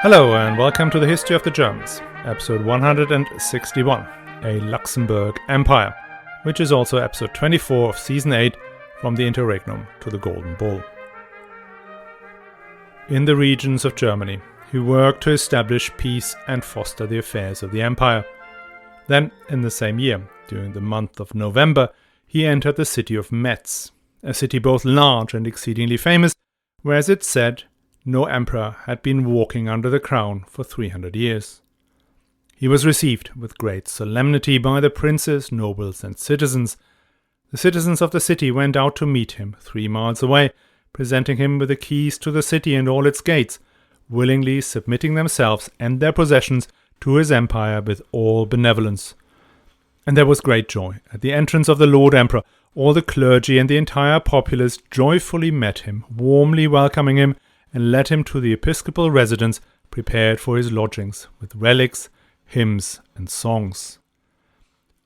Hello and welcome to the History of the Germans, episode 161, a Luxemburg Empire, which is also episode 24 of season 8, From the Interregnum to the Golden Bull. In the regions of Germany, he worked to establish peace and foster the affairs of the empire. Then, in the same year, during the month of November, he entered the city of Metz, a city both large and exceedingly famous, where, as it's said, no emperor had been walking under the crown for 300 years. He was received with great solemnity by the princes, nobles, and citizens. The citizens of the city went out to meet him 3 miles away, presenting him with the keys to the city and all its gates, willingly submitting themselves and their possessions to his empire with all benevolence. And there was great joy at the entrance of the Lord Emperor. All the clergy and the entire populace joyfully met him, warmly welcoming him, and led him to the episcopal residence prepared for his lodgings, with relics, hymns, and songs.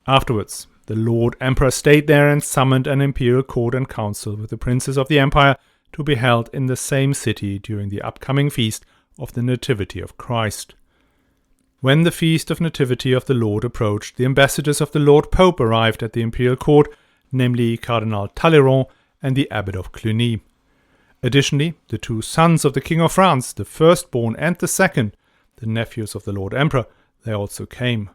Afterwards, the Lord Emperor stayed there and summoned an imperial court and council with the princes of the empire to be held in the same city during the upcoming feast of the Nativity of Christ. When the feast of Nativity of the Lord approached, the ambassadors of the Lord Pope arrived at the imperial court, namely Cardinal Talleyrand and the Abbot of Cluny. Additionally, the 2 sons of the King of France, the firstborn and the second, the nephews of the Lord Emperor, they also came.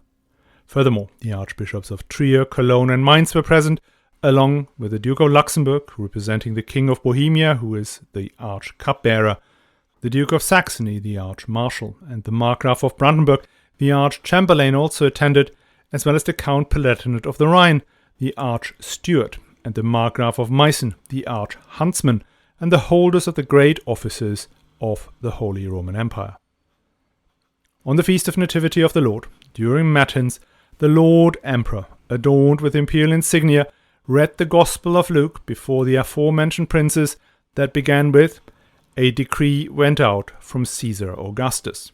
Furthermore, the archbishops of Trier, Cologne and Mainz were present, along with the Duke of Luxemburg, representing the King of Bohemia, who is the arch-cupbearer, the Duke of Saxony, the arch-marshal, and the Markgraf of Brandenburg, the arch-chamberlain, also attended, as well as the Count Palatinate of the Rhine, the arch-steward, and the Markgraf of Meissen, the arch-huntsman, and the holders of the great offices of the Holy Roman Empire. On the Feast of Nativity of the Lord, during Matins, the Lord Emperor, adorned with imperial insignia, read the Gospel of Luke before the aforementioned princes that began with, "A decree went out from Caesar Augustus."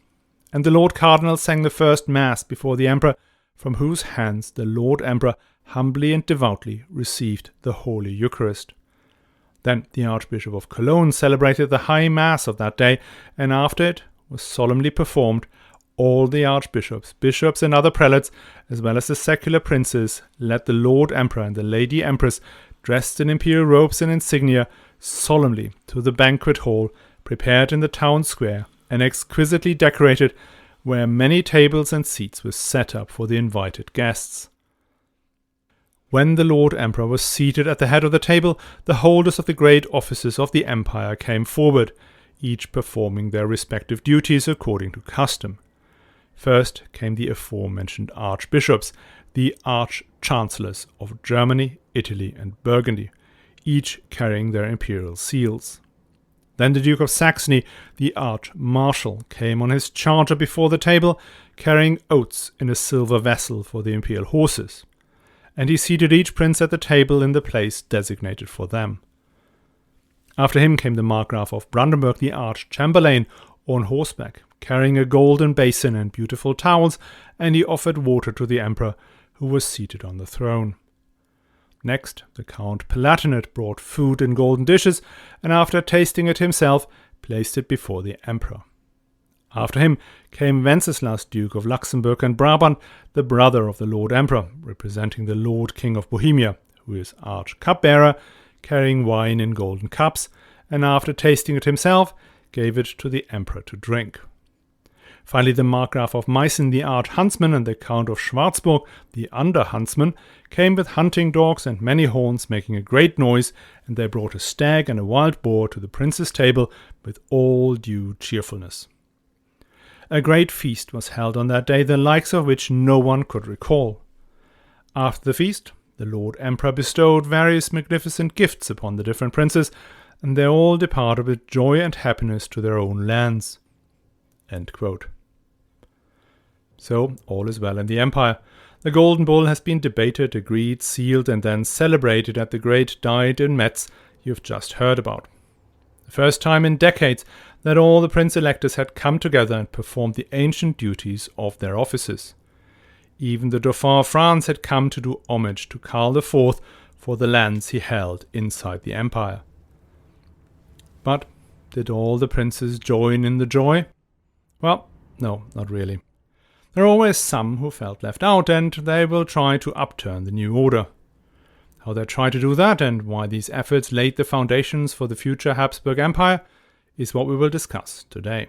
And the Lord Cardinal sang the first Mass before the Emperor, from whose hands the Lord Emperor humbly and devoutly received the Holy Eucharist. Then the Archbishop of Cologne celebrated the High Mass of that day, and after it was solemnly performed, all the archbishops, bishops, and other prelates, as well as the secular princes, led the Lord Emperor and the Lady Empress, dressed in imperial robes and insignia, solemnly to the banquet hall, prepared in the town square, and exquisitely decorated, where many tables and seats were set up for the invited guests. When the Lord Emperor was seated at the head of the table, the holders of the great offices of the empire came forward, each performing their respective duties according to custom. First came the aforementioned archbishops, the arch-chancellors of Germany, Italy, and Burgundy, each carrying their imperial seals. Then the Duke of Saxony, the arch-marshal, came on his charger before the table, carrying oats in a silver vessel for the imperial horses, and he seated each prince at the table in the place designated for them. After him came the Markgraf of Brandenburg, the arch-chamberlain, on horseback, carrying a golden basin and beautiful towels, and he offered water to the emperor, who was seated on the throne. Next, the Count Palatinate brought food in golden dishes, and after tasting it himself, placed it before the emperor. After him came Wenceslas, Duke of Luxemburg and Brabant, the brother of the Lord Emperor, representing the Lord King of Bohemia, who is arch-cupbearer, carrying wine in golden cups, and after tasting it himself, gave it to the emperor to drink. Finally, the Markgraf of Meissen, the arch-huntsman, and the Count of Schwarzburg, the under-huntsman, came with hunting dogs and many horns, making a great noise, and they brought a stag and a wild boar to the prince's table with all due cheerfulness. A great feast was held on that day, the likes of which no one could recall. After the feast, the Lord Emperor bestowed various magnificent gifts upon the different princes, and they all departed with joy and happiness to their own lands. End quote. So, all is well in the empire. The Golden Bull has been debated, agreed, sealed, and then celebrated at the great Diet in Metz you've just heard about. The first time in decades that all the Prince Electors had come together and performed the ancient duties of their offices. Even the Dauphin of France had come to do homage to Karl IV for the lands he held inside the empire. But did all the princes join in the joy? Well, no, not really. There are always some who felt left out, and they will try to upturn the new order. How they try to do that and why these efforts laid the foundations for the future Habsburg Empire is what we will discuss today.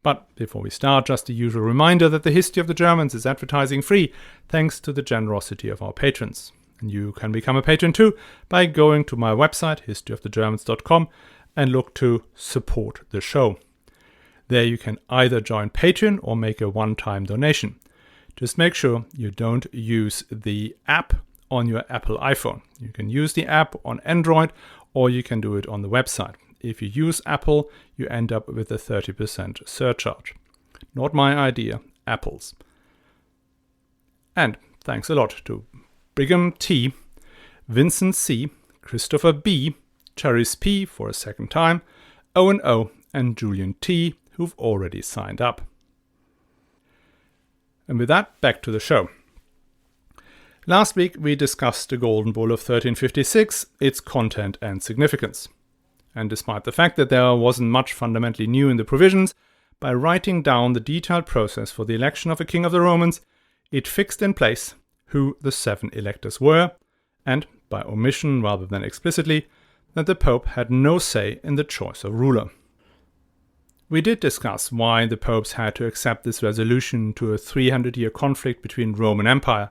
But before we start, just the usual reminder that the History of the Germans is advertising free thanks to the generosity of our patrons. And you can become a patron too by going to my website, historyofthegermans.com, and look to support the show. There you can either join Patreon or make a one-time donation. Just make sure you don't use the app on your Apple iPhone. You can use the app on Android or you can do it on the website. If you use Apple, you end up with a 30% surcharge. Not my idea, Apple's. And thanks a lot to Brigham T, Vincent C, Christopher B, Charis P for a second time, Owen O, and Julian T, who've already signed up. And with that, back to the show. Last week we discussed the Golden Bull of 1356, its content and significance. And despite the fact that there wasn't much fundamentally new in the provisions, by writing down the detailed process for the election of a king of the Romans, it fixed in place who the 7 electors were, and, by omission rather than explicitly, that the Pope had no say in the choice of ruler. We did discuss why the popes had to accept this resolution to a 300-year conflict between Rome and Empire,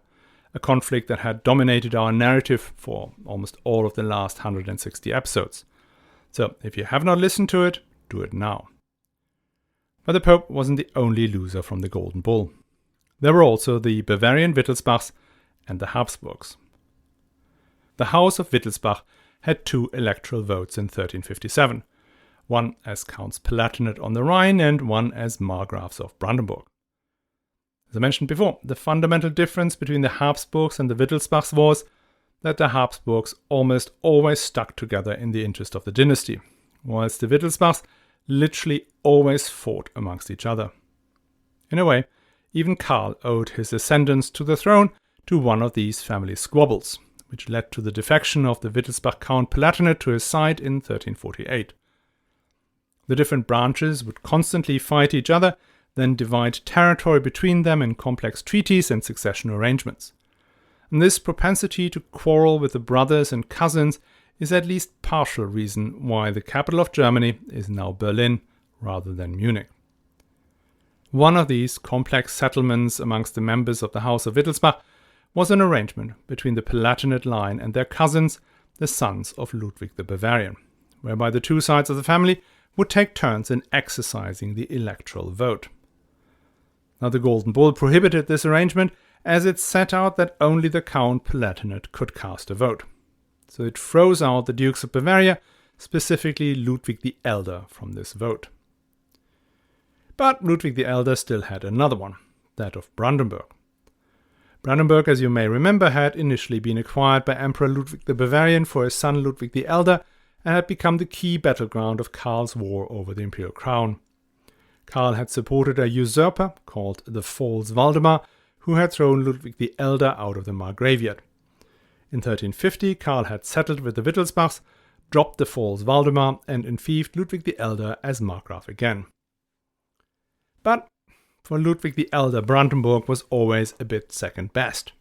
a conflict that had dominated our narrative for almost all of the last 160 episodes. So, if you have not listened to it, do it now. But the Pope wasn't the only loser from the Golden Bull. There were also the Bavarian Wittelsbachs and the Habsburgs. The House of Wittelsbach had 2 electoral votes in 1357, one as Counts Palatinate on the Rhine and one as Margraves of Brandenburg. As I mentioned before, the fundamental difference between the Habsburgs and the Wittelsbachs was that the Habsburgs almost always stuck together in the interest of the dynasty, whilst the Wittelsbachs literally always fought amongst each other. In a way, even Karl owed his ascendance to the throne to one of these family squabbles, which led to the defection of the Wittelsbach Count Palatinate to his side in 1348. The different branches would constantly fight each other, then divide territory between them in complex treaties and succession arrangements. And this propensity to quarrel with the brothers and cousins is at least partial reason why the capital of Germany is now Berlin rather than Munich. One of these complex settlements amongst the members of the House of Wittelsbach was an arrangement between the Palatinate line and their cousins, the sons of Ludwig the Bavarian, whereby the 2 sides of the family would take turns in exercising the electoral vote. Now the Golden Bull prohibited this arrangement as it set out that only the Count Palatinate could cast a vote. So it froze out the Dukes of Bavaria, specifically Ludwig the Elder, from this vote. But Ludwig the Elder still had another one, that of Brandenburg. Brandenburg, as you may remember, had initially been acquired by Emperor Ludwig the Bavarian for his son Ludwig the Elder and had become the key battleground of Karl's war over the imperial crown. Karl had supported a usurper called the False Waldemar, who had thrown Ludwig the Elder out of the Margraviate. In 1350, Karl had settled with the Wittelsbachs, dropped the False Waldemar, and enfeoffed Ludwig the Elder as Markgraf again. But for Ludwig the Elder, Brandenburg was always a bit second best.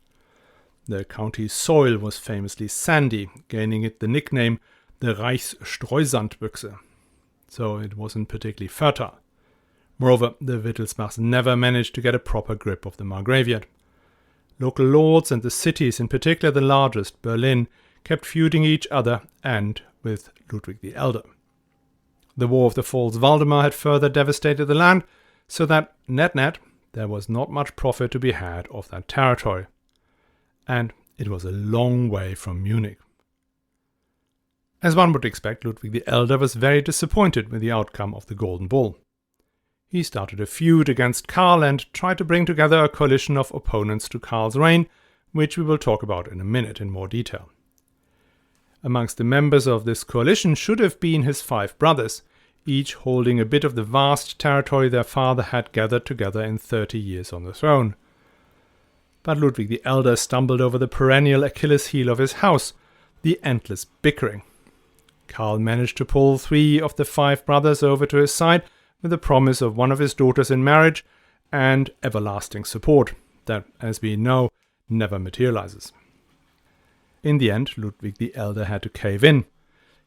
The county's soil was famously sandy, gaining it the nickname the Reichsstreusandbüchse, so it wasn't particularly fertile. Moreover, the Wittelsbachs never managed to get a proper grip of the Margraviate. Local lords and the cities, in particular the largest, Berlin, kept feuding each other and with Ludwig the Elder. The War of the False Waldemar had further devastated the land, so that, net-net, there was not much profit to be had of that territory. And it was a long way from Munich. As one would expect, Ludwig the Elder was very disappointed with the outcome of the Golden Bull. He started a feud against Karl and tried to bring together a coalition of opponents to Karl's reign, which we will talk about in a minute in more detail. Amongst the members of this coalition should have been his 5 brothers, each holding a bit of the vast territory their father had gathered together in 30 years on the throne. But Ludwig the Elder stumbled over the perennial Achilles heel of his house, the endless bickering. Karl managed to pull 3 of the 5 brothers over to his side, with the promise of one of his daughters in marriage and everlasting support that, as we know, never materializes. In the end, Ludwig the Elder had to cave in.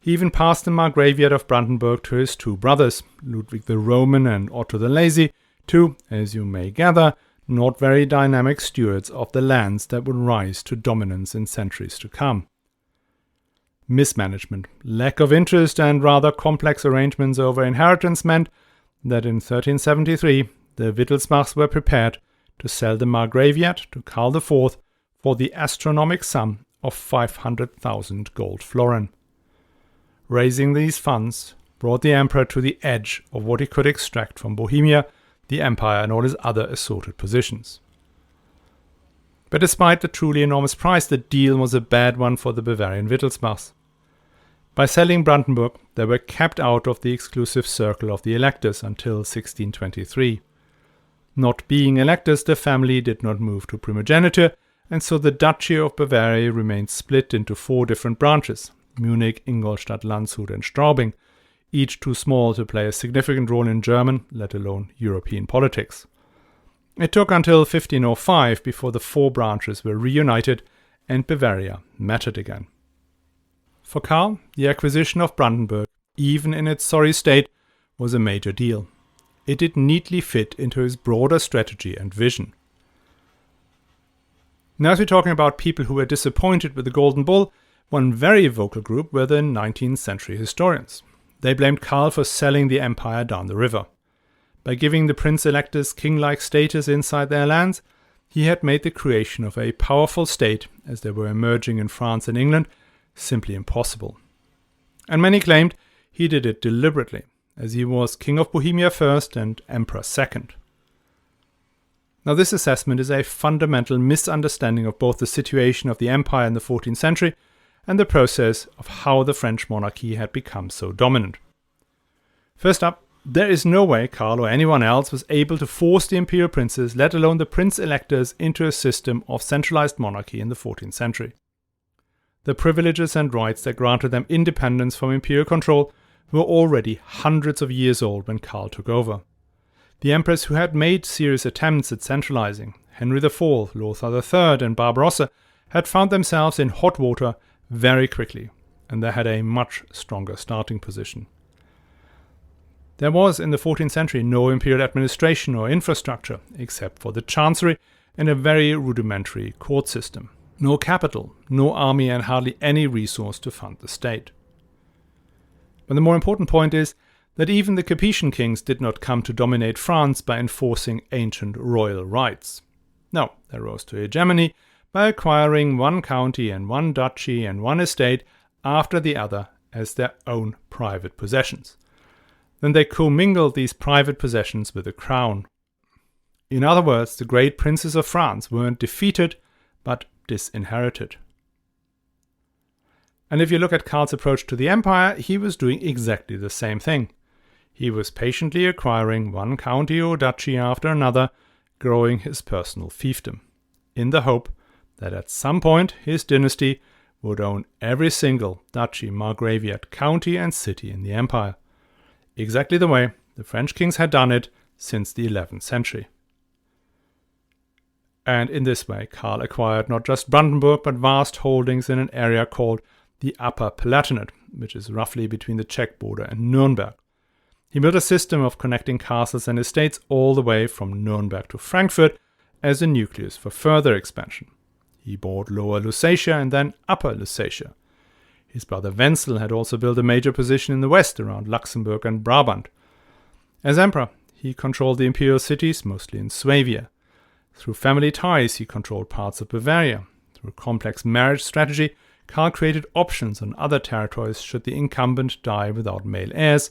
He even passed the Margraviate of Brandenburg to his two brothers, Ludwig the Roman and Otto the Lazy, two, as you may gather, not very dynamic stewards of the lands that would rise to dominance in centuries to come. Mismanagement, lack of interest, and rather complex arrangements over inheritance meant that in 1373 the Wittelsbachs were prepared to sell the Margraviate to Karl IV for the astronomical sum of 500,000 gold florin. Raising these funds brought the emperor to the edge of what he could extract from Bohemia, the empire, and all his other assorted positions. But despite the truly enormous price, the deal was a bad one for the Bavarian Wittelsbachs. By selling Brandenburg, they were kept out of the exclusive circle of the electors until 1623. Not being electors, the family did not move to primogeniture, and so the Duchy of Bavaria remained split into 4 different branches: Munich, Ingolstadt, Landshut, and Straubing, each too small to play a significant role in German, let alone European politics. It took until 1505 before the 4 branches were reunited and Bavaria mattered again. For Karl, the acquisition of Brandenburg, even in its sorry state, was a major deal. It did neatly fit into his broader strategy and vision. Now, as we're talking about people who were disappointed with the Golden Bull, one very vocal group were the 19th century historians. They blamed Karl for selling the empire down the river. By giving the Prince Electors king-like status inside their lands, he had made the creation of a powerful state, as they were emerging in France and England, simply impossible. And many claimed he did it deliberately, as he was King of Bohemia first and Emperor second. Now, this assessment is a fundamental misunderstanding of both the situation of the empire in the 14th century and the process of how the French monarchy had become so dominant. First up, there is no way Karl or anyone else was able to force the imperial princes, let alone the Prince Electors, into a system of centralized monarchy in the 14th century. The privileges and rights that granted them independence from imperial control were already hundreds of years old when Karl took over. The emperors who had made serious attempts at centralizing, Henry IV, Lothar III, and Barbarossa, had found themselves in hot water very quickly, and they had a much stronger starting position. There was in the 14th century no imperial administration or infrastructure, except for the chancery and a very rudimentary court system. No capital, no army, and hardly any resource to fund the state. But the more important point is that even the Capetian kings did not come to dominate France by enforcing ancient royal rights. No, they rose to hegemony by acquiring one county and one duchy and one estate after the other as their own private possessions. Then they commingled these private possessions with the crown. In other words, the great princes of France weren't defeated, but disinherited. And if you look at Karl's approach to the empire, he was doing exactly the same thing. He was patiently acquiring one county or duchy after another, growing his personal fiefdom, in the hope that at some point his dynasty would own every single duchy, margraviate, county and city in the empire, exactly the way the French kings had done it since the 11th century. And in this way, Karl acquired not just Brandenburg, but vast holdings in an area called the Upper Palatinate, which is roughly between the Czech border and Nuremberg. He built a system of connecting castles and estates all the way from Nuremberg to Frankfurt as a nucleus for further expansion. He bought Lower Lusatia and then Upper Lusatia. His brother Wenzel had also built a major position in the west around Luxemburg and Brabant. As emperor, he controlled the imperial cities, mostly in Swabia. Through family ties, he controlled parts of Bavaria. Through a complex marriage strategy, Karl created options on other territories should the incumbent die without male heirs,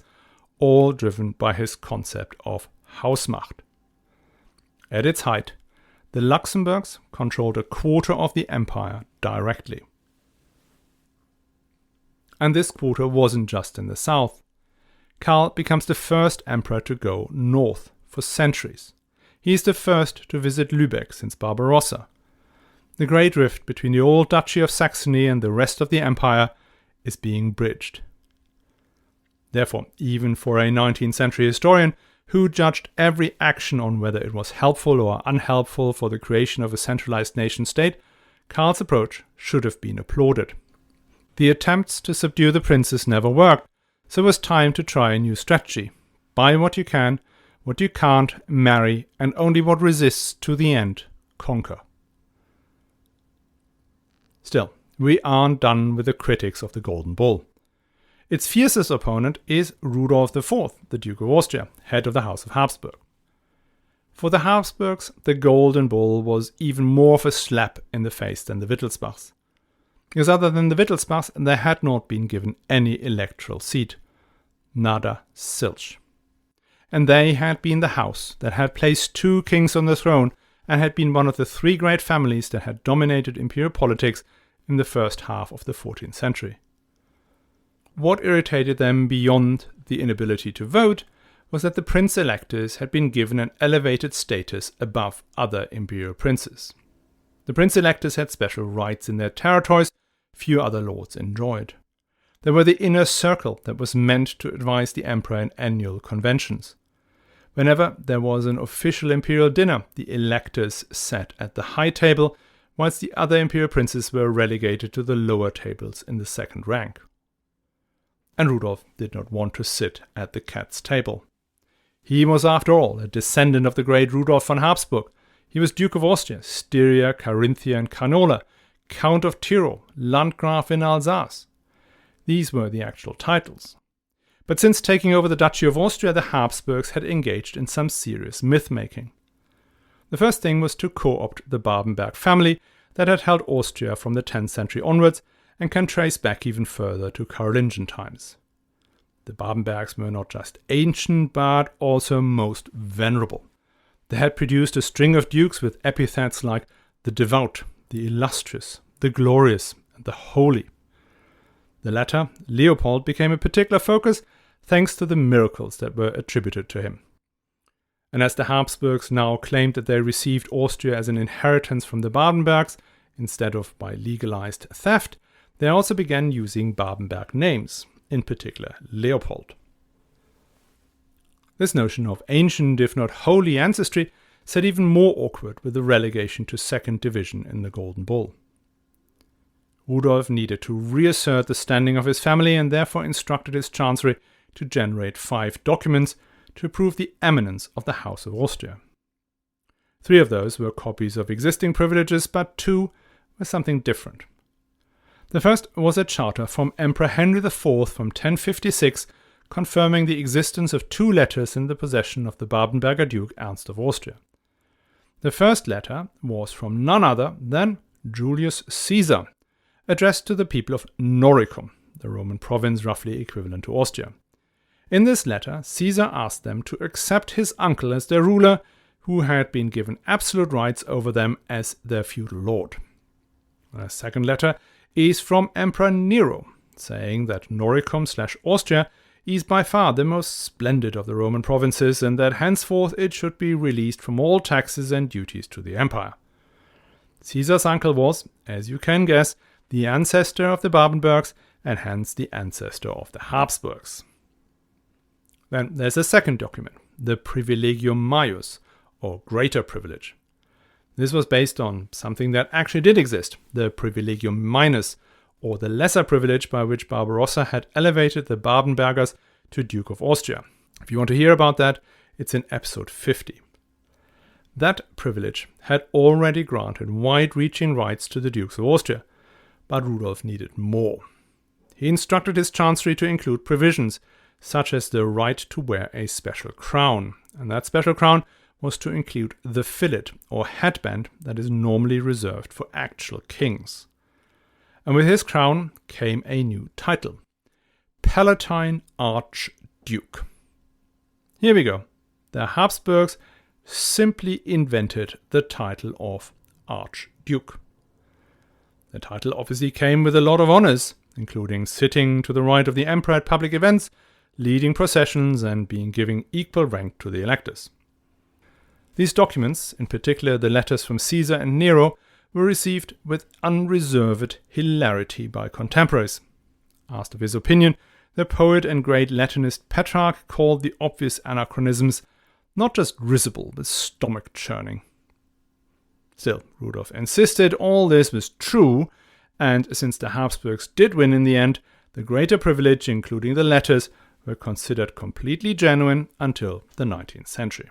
all driven by his concept of Hausmacht. At its height, the Luxemburgs controlled a quarter of the empire directly. And this quarter wasn't just in the south. Karl becomes the first emperor to go north for centuries. He is the first to visit Lübeck since Barbarossa. The great rift between the old Duchy of Saxony and the rest of the empire is being bridged. Therefore, even for a 19th century historian, who judged every action on whether it was helpful or unhelpful for the creation of a centralized nation-state, Karl's approach should have been applauded. The attempts to subdue the princes never worked, so it was time to try a new strategy. Buy what you can, what you can't, marry, and only what resists to the end, conquer. Still, we aren't done with the critics of the Golden Bull. Its fiercest opponent is Rudolf IV, the Duke of Austria, head of the House of Habsburg. For the Habsburgs, the Golden Bull was even more of a slap in the face than the Wittelsbachs. Because other than the Wittelsbachs, they had not been given any electoral seat. Nada silch. And they had been the house that had placed 2 kings on the throne and had been one of the 3 great families that had dominated imperial politics in the first half of the 14th century. What irritated them beyond the inability to vote was that the Prince Electors had been given an elevated status above other imperial princes. The Prince Electors had special rights in their territories few other lords enjoyed. They were the inner circle that was meant to advise the emperor in annual conventions. Whenever there was an official imperial dinner, the electors sat at the high table, whilst the other imperial princes were relegated to the lower tables in the second rank. And Rudolf did not want to sit at the cat's table. He was, after all, a descendant of the great Rudolf von Habsburg. He was Duke of Austria, Styria, Carinthia and Canola, Count of Tyrol, Landgraf in Alsace. These were the actual titles. But since taking over the Duchy of Austria, the Habsburgs had engaged in some serious myth-making. The first thing was to co-opt the Babenberg family that had held Austria from the 10th century onwards and can trace back even further to Carolingian times. The Babenbergs were not just ancient, but also most venerable. They had produced a string of dukes with epithets like the devout, the illustrious, the glorious, and the holy. The latter, Leopold, became a particular focus thanks to the miracles that were attributed to him. And as the Habsburgs now claimed that they received Austria as an inheritance from the Babenbergs, instead of by legalized theft, they also began using Babenberg names, in particular Leopold. This notion of ancient, if not holy, ancestry set even more awkward with the relegation to second division in the Golden Bull. Rudolf needed to reassert the standing of his family and therefore instructed his chancery to generate 5 documents to prove the eminence of the House of Austria. 3 of those were copies of existing privileges, but 2 were something different. The first was a charter from Emperor Henry IV from 1056, confirming the existence of 2 letters in the possession of the Babenberger Duke Ernst of Austria. The first letter was from none other than Julius Caesar, addressed to the people of Noricum, the Roman province roughly equivalent to Austria. In this letter, Caesar asked them to accept his uncle as their ruler, who had been given absolute rights over them as their feudal lord. A second letter is from Emperor Nero, saying that Noricum/Austria is by far the most splendid of the Roman provinces and that henceforth it should be released from all taxes and duties to the empire. Caesar's uncle was, as you can guess, the ancestor of the Babenbergs and hence the ancestor of the Habsburgs. Then there's a second document, the Privilegium Maius, or Greater Privilege. This was based on something that actually did exist, the Privilegium Minus, or the lesser privilege by which Barbarossa had elevated the Babenbergers to Duke of Austria. If you want to hear about that, it's in episode 50. That privilege had already granted wide-reaching rights to the Dukes of Austria, but Rudolf needed more. He instructed his chancery to include provisions, such as the right to wear a special crown, and that special crown was to include the fillet or headband that is normally reserved for actual kings. And with his crown came a new title, Palatine Archduke. Here we go. The Habsburgs simply invented the title of Archduke. The title obviously came with a lot of honors, including sitting to the right of the emperor at public events, leading processions, and being given equal rank to the electors. These documents, in particular the letters from Caesar and Nero, were received with unreserved hilarity by contemporaries. Asked of his opinion, the poet and great Latinist Petrarch called the obvious anachronisms not just risible with stomach churning. Still, Rudolf insisted all this was true, and since the Habsburgs did win in the end, the greater privilege, including the letters, were considered completely genuine until the 19th century.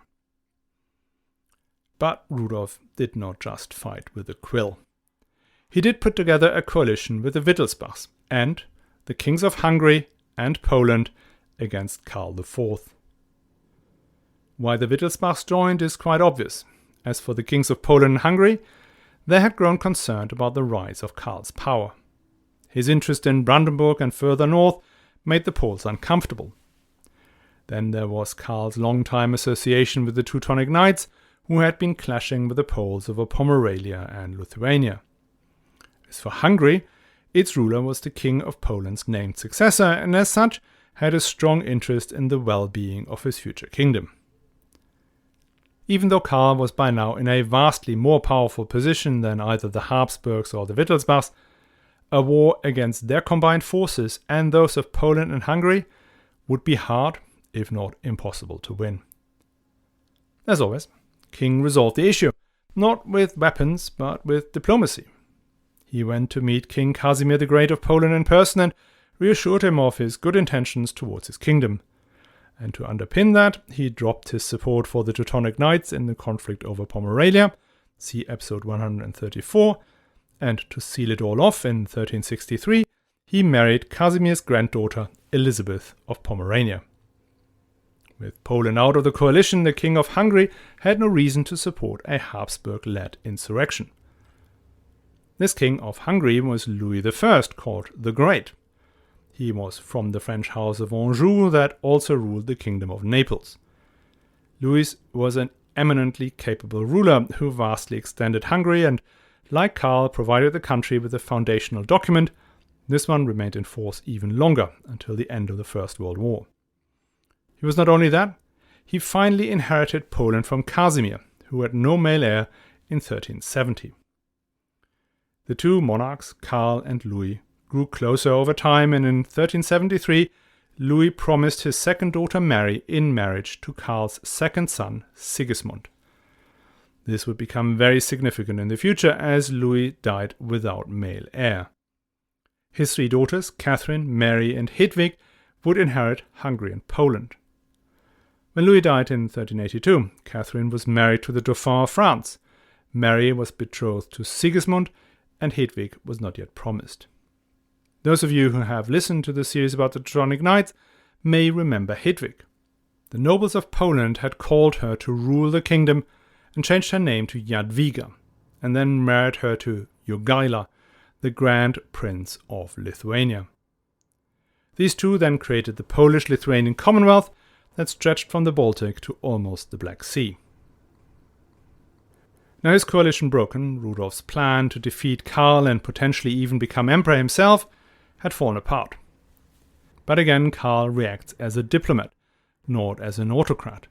But Rudolf did not just fight with a quill. He did put together a coalition with the Wittelsbachs and the kings of Hungary and Poland against Karl IV. Why the Wittelsbachs joined is quite obvious. As for the kings of Poland and Hungary, they had grown concerned about the rise of Karl's power. His interest in Brandenburg and further north made the Poles uncomfortable. Then there was Karl's long-time association with the Teutonic Knights, who had been clashing with the Poles over Pomerania and Lithuania. As for Hungary, its ruler was the King of Poland's named successor, and as such had a strong interest in the well-being of his future kingdom. Even though Karl was by now in a vastly more powerful position than either the Habsburgs or the Wittelsbachs, a war against their combined forces and those of Poland and Hungary would be hard, if not impossible, to win. As always, King resolved the issue, not with weapons, but with diplomacy. He went to meet King Casimir the Great of Poland in person and reassured him of his good intentions towards his kingdom. And to underpin that, he dropped his support for the Teutonic Knights in the conflict over Pomerania, see episode 134, and to seal it all off in 1363, he married Casimir's granddaughter Elizabeth of Pomerania. With Poland out of the coalition, the King of Hungary had no reason to support a Habsburg-led insurrection. This King of Hungary was Louis I, called the Great. He was from the French house of Anjou that also ruled the Kingdom of Naples. Louis was an eminently capable ruler who vastly extended Hungary and, like Karl, provided the country with a foundational document. This one remained in force even longer, until the end of the First World War. He was not only that, he finally inherited Poland from Casimir, who had no male heir, in 1370. The two monarchs, Karl and Louis, grew closer over time, and in 1373 Louis promised his second daughter Mary in marriage to Karl's second son, Sigismund. This would become very significant in the future as Louis died without male heir. His three daughters, Catherine, Mary and Hedwig, would inherit Hungary and Poland. When Louis died in 1382, Catherine was married to the Dauphin of France. Mary was betrothed to Sigismund, and Hedwig was not yet promised. Those of you who have listened to the series about the Teutonic Knights may remember Hedwig. The nobles of Poland had called her to rule the kingdom and changed her name to Jadwiga, and then married her to Jogaila, the Grand Prince of Lithuania. These two then created the Polish-Lithuanian Commonwealth that stretched from the Baltic to almost the Black Sea. Now his coalition broken, Rudolf's plan to defeat Karl and potentially even become emperor himself had fallen apart. But again, Karl reacts as a diplomat, not as an autocrat.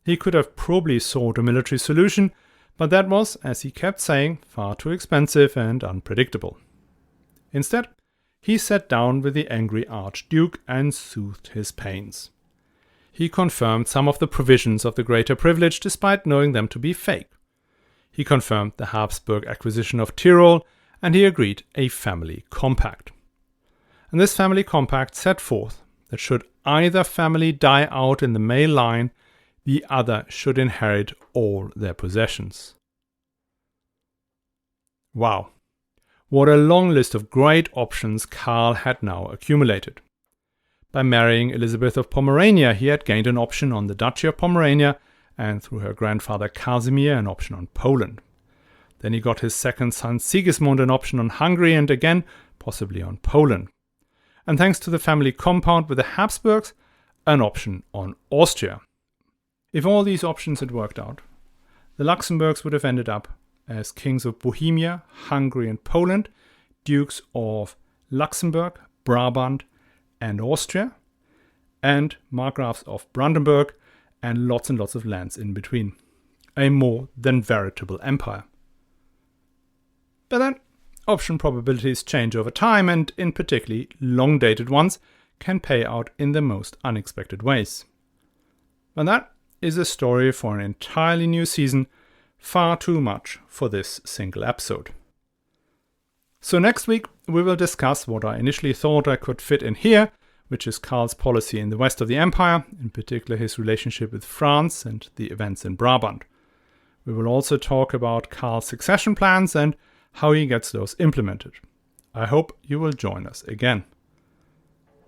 He could have probably sought a military solution, but that was, as he kept saying, far too expensive and unpredictable. Instead, he sat down with the angry Archduke and soothed his pains. He confirmed some of the provisions of the Greater Privilege despite knowing them to be fake. He confirmed the Habsburg acquisition of Tyrol, and he agreed a family compact. And this family compact set forth that should either family die out in the male line, the other should inherit all their possessions. Wow, what a long list of great options Karl had now accumulated. By marrying Elizabeth of Pomerania, he had gained an option on the Duchy of Pomerania, and through her grandfather Casimir an option on Poland. Then he got his second son Sigismund an option on Hungary and again possibly on Poland. And thanks to the family compound with the Habsburgs, an option on Austria. If all these options had worked out, the Luxemburgs would have ended up as kings of Bohemia, Hungary and Poland, dukes of Luxemburg, Brabant and Austria, and markgrafs of Brandenburg, and lots of lands in between. A more than veritable empire. But then, option probabilities change over time, and in particularly long-dated ones can pay out in the most unexpected ways. And that is a story for an entirely new season, far too much for this single episode. So next week we will discuss what I initially thought I could fit in here, which is Karl's policy in the west of the empire, in particular his relationship with France and the events in Brabant. We will also talk about Karl's succession plans and how he gets those implemented. I hope you will join us again.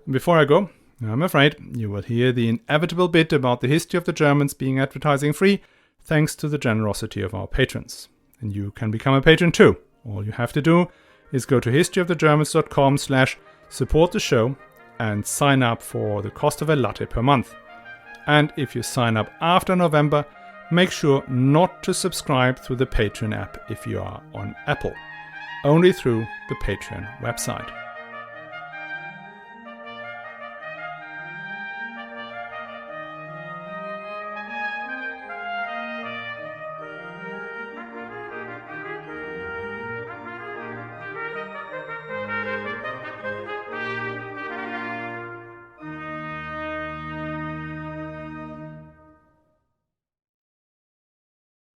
Before I go, I'm afraid you will hear the inevitable bit about the history of the Germans being advertising free, thanks to the generosity of our patrons. And you can become a patron too. All you have to do is go to historyofthegermans.com/support the show and sign up for the cost of a latte per month. And if you sign up after November, make sure not to subscribe through the Patreon app if you are on Apple, only through the Patreon website.